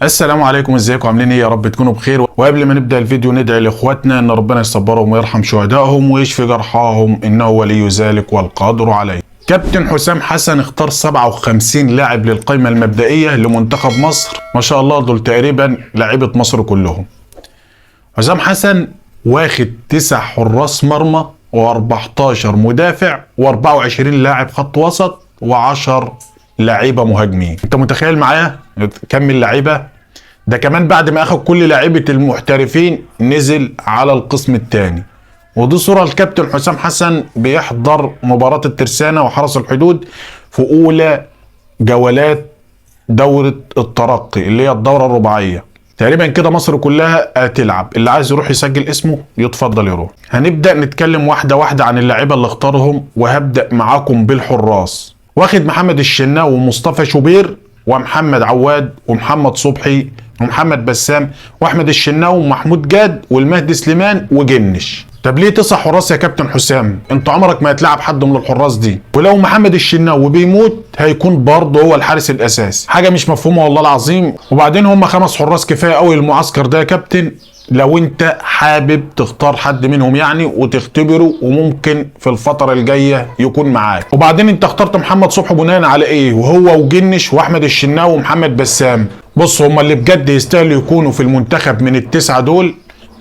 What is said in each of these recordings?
السلام عليكم، ازيكم؟ عاملين ايه؟ يا رب تكونوا بخير. وقبل ما نبدا الفيديو ندعي لاخواتنا ان ربنا يصبرهم ويرحم شهدائهم ويشفي جرحاهم، انه ولي ذلك والقادر عليه. كابتن حسام حسن اختار 57 لاعب للقائمه المبدئيه لمنتخب مصر، ما شاء الله دول تقريبا لاعيبه مصر كلهم. حسام حسن واخد 9 حراس مرمى و14 مدافع و24 لاعب خط وسط و10 لعيبه مهاجمين. انت متخيل معايا كم اللعيبه ده؟ كمان بعد ما اخد كل لعيبه المحترفين نزل على القسم الثاني. ودي صوره الكابتن حسام حسن بيحضر مباراه الترسانه وحرس الحدود في اولى جولات دوره الترقي اللي هي الدوره الرباعيه. تقريبا كده مصر كلها هتلعب، اللي عايز يروح يسجل اسمه يتفضل يروح. هنبدا نتكلم واحده واحده عن اللعيبه اللي اختارهم، وهبدا معاكم بالحراس. واخد محمد الشناوي ومصطفى شوبير ومحمد عواد ومحمد صبحي ومحمد بسام واحمد الشناوي ومحمود جاد والمهدي سليمان وجنش. طب ليه 9 حراس يا كابتن حسام؟ انت عمرك ما هتلاعب حد من الحراس دي، ولو محمد الشناوي بيموت هيكون برضه هو الحارس الاساسي. حاجه مش مفهومه والله العظيم. وبعدين هم 5 حراس كفايه قوي المعسكر ده يا كابتن، لو انت حابب تختار حد منهم يعني وتختبره وممكن في الفتره الجايه يكون معاك. وبعدين انت اخترت محمد صبحي بناء على ايه؟ وهو وجنش واحمد الشناوي ومحمد بسام. بص، هم اللي بجد يستاهلوا يكونوا في المنتخب من ال9 دول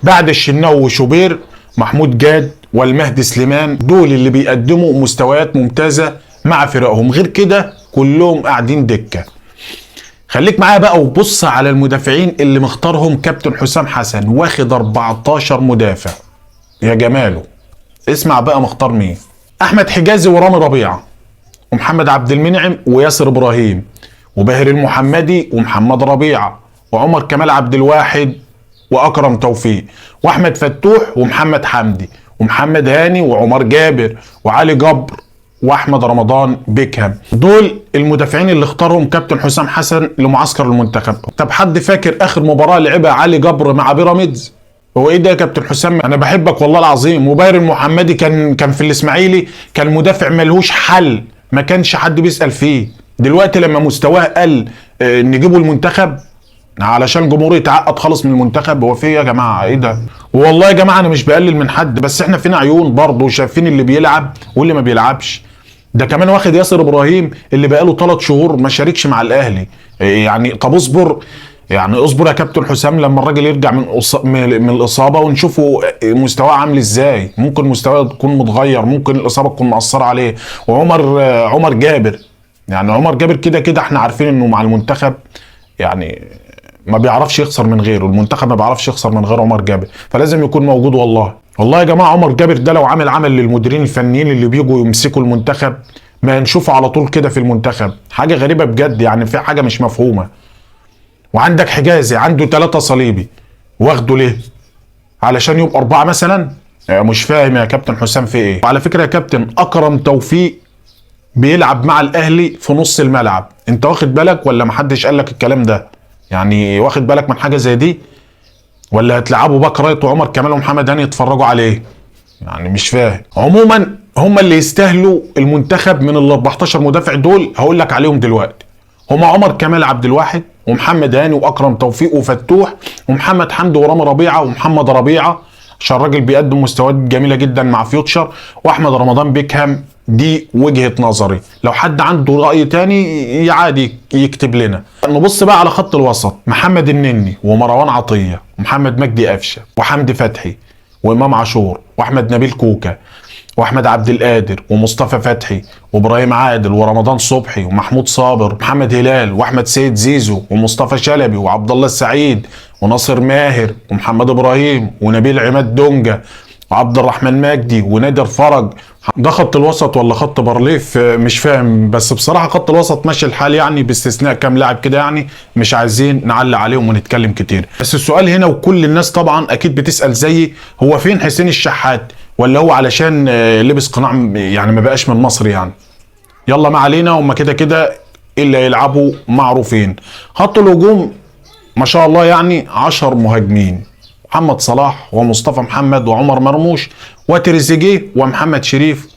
بعد الشناوي وشوبير محمود جاد والمهدي سليمان، دول اللي بيقدموا مستويات ممتازه مع فرقهم. غير كده كلهم قاعدين دكه. خليك معايا بقى وبص على المدافعين اللي مختارهم كابتن حسام حسن. واخد 14 مدافع يا جماله. اسمع بقى مختار مين: احمد حجازي ورامي ربيعه ومحمد عبد المنعم وياسر ابراهيم وباهر المحمدي ومحمد ربيعه وعمر كمال عبد الواحد واكرم توفيق واحمد فتوح ومحمد حمدي ومحمد هاني وعمر جابر وعلي جبر واحمد رمضان بيكهام. دول المدافعين اللي اختارهم كابتن حسام حسن لمعسكر المنتخب. طب حد فاكر اخر مباراه لعبها علي جبر مع بيراميدز؟ هو ايه ده يا كابتن حسام؟ انا بحبك والله العظيم. وباهر المحمدي كان في الاسماعيلي، كان مدافع ملهوش حل، ما كانش حد بيسال فيه. دلوقتي لما مستواه قل نجيبه المنتخب علشان جمهور يتعقد خالص من المنتخب؟ هو في ايه يا جماعه؟ ايه ده؟ والله يا جماعه انا مش بقلل من حد، بس احنا فينا عيون برضه وشايفين اللي بيلعب واللي ما بيلعبش. ده كمان واخد ياسر ابراهيم اللي بقاله 3 شهور ما شاركش مع الاهلي. يعني طب اصبر، يعني اصبر يا كابتن حسام لما الراجل يرجع من الاصابه ونشوفه مستواه عامل ازاي. ممكن مستواه يكون متغير، ممكن الاصابه تكون مأثره عليه. عمر جابر، يعني عمر جابر كده كده احنا عارفين انه مع المنتخب يعني ما بيعرفش يخسر من غيره. المنتخب ما بيعرفش يخسر من غير عمر جابر، فلازم يكون موجود. والله يا جماعه عمر جابر ده لو عمل للمديرين الفنيين اللي بيجوا يمسكوا المنتخب ما نشوفه على طول كده في المنتخب. حاجه غريبه بجد، يعني في حاجه مش مفهومه. وعندك حجازي عنده 3 صليبي، واخده ليه؟ علشان يبقى 4 مثلا؟ مش فاهم يا كابتن حسام في ايه. وعلى فكره يا كابتن اكرم توفيق بيلعب مع الاهلي في نص الملعب، انت واخد بالك ولا محدش قال لك الكلام ده؟ يعني واخد بالك من حاجه زي دي؟ ولا هتلعبوا باك رايت وعمر كمال ومحمد هاني يتفرجوا عليه؟ يعني مش فاهم. عموما هم اللي يستاهلوا المنتخب من ال 14 مدافع دول هقول لك عليهم دلوقتي. هم عمر كمال عبد الواحد ومحمد هاني واكرم توفيق وفتوح ومحمد حمدي ورامي ربيعه ومحمد ربيعه عشان الراجل بيقدم مستويات جميله جدا مع فيوتشر، واحمد رمضان بيكهام. دي وجهه نظري، لو حد عنده راي تاني عادي يكتب لنا. نبص بقى على خط الوسط: محمد النني ومروان عطيه ومحمد مجدي قفشه وحمدي فتحي وامام عاشور واحمد نبيل كوكا واحمد عبد القادر ومصطفى فتحي وابراهيم عادل ورمضان صبحي ومحمود صابر ومحمد هلال واحمد سيد زيزو ومصطفى شلبي وعبد الله السعيد وناصر ماهر ومحمد ابراهيم ونبيل عماد دونجا وعبد الرحمن مجدي ونادر فرج. ده خط الوسط ولا خط بارليف؟ مش فاهم، بس بصراحه خط الوسط ماشي الحال يعني، باستثناء كام لاعب كده يعني مش عايزين نعلق عليهم ونتكلم كتير. بس السؤال هنا وكل الناس طبعا اكيد بتسال زيي: هو فين حسين الشحات؟ ولا هو علشان لبس قناع يعني ما بقاش من مصر يعني؟ يلا ما علينا، هم كده كده اللي يلعبوا معروفين. خط الهجوم ما شاء الله يعني 10 مهاجمين: محمد صلاح ومصطفى محمد وعمر مرموش وتريزيجيه ومحمد شريف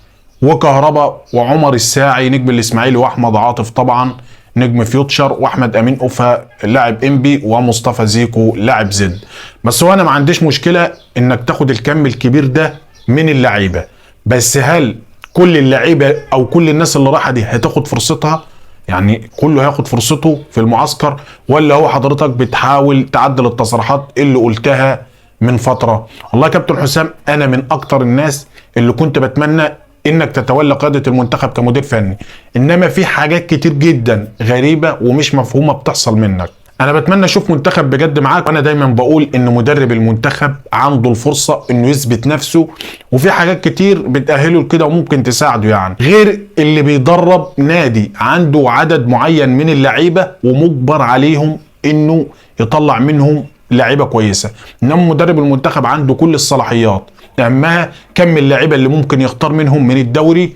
وكهربا وعمر الساعي نجم الاسماعيلي واحمد عاطف طبعا نجم فيوتشر، واحمد امين اوفا لاعب انبي، ومصطفى زيكو لاعب زد. بس هو انا ما عنديش مشكله انك تاخد الكم الكبير ده من اللعيبه، بس هل كل اللعيبه او كل الناس اللي راحه دي هتاخد فرصتها؟ يعني كله هياخد فرصته في المعسكر، ولا هو حضرتك بتحاول تعدل التصريحات اللي قلتها من فتره؟ والله يا كابتن حسام انا من اكتر الناس اللي كنت بتمنى انك تتولى قياده المنتخب كمدير فني، انما في حاجات كتير جدا غريبه ومش مفهومه بتحصل منك. انا بتمنى اشوف منتخب بجد معاك، وانا دايما بقول ان مدرب المنتخب عنده الفرصه انه يثبت نفسه، وفي حاجات كتير بتاهله لكده وممكن تساعده، يعني غير اللي بيدرب نادي عنده عدد معين من اللعيبه ومجبر عليهم انه يطلع منهم لعيبه كويسه. انما مدرب المنتخب عنده كل الصلاحيات، اهمها كم اللعيبه اللي ممكن يختار منهم من الدوري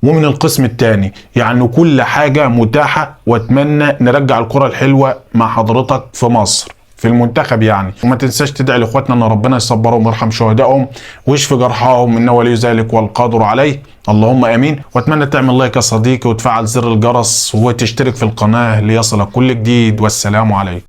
ومن القسم الثاني، يعني كل حاجه متاحه. واتمنى نرجع الكره الحلوه مع حضرتك في مصر في المنتخب يعني. وما تنساش تدعي لاخواتنا ان ربنا يصبرهم ويرحم شهدائهم ويشفي جرحاهم، انه ولي ذلك والقادر عليه، اللهم امين. واتمنى تعمل لايك يا صديقي وتفعل زر الجرس وتشترك في القناه ليصلك كل جديد، والسلام عليكم.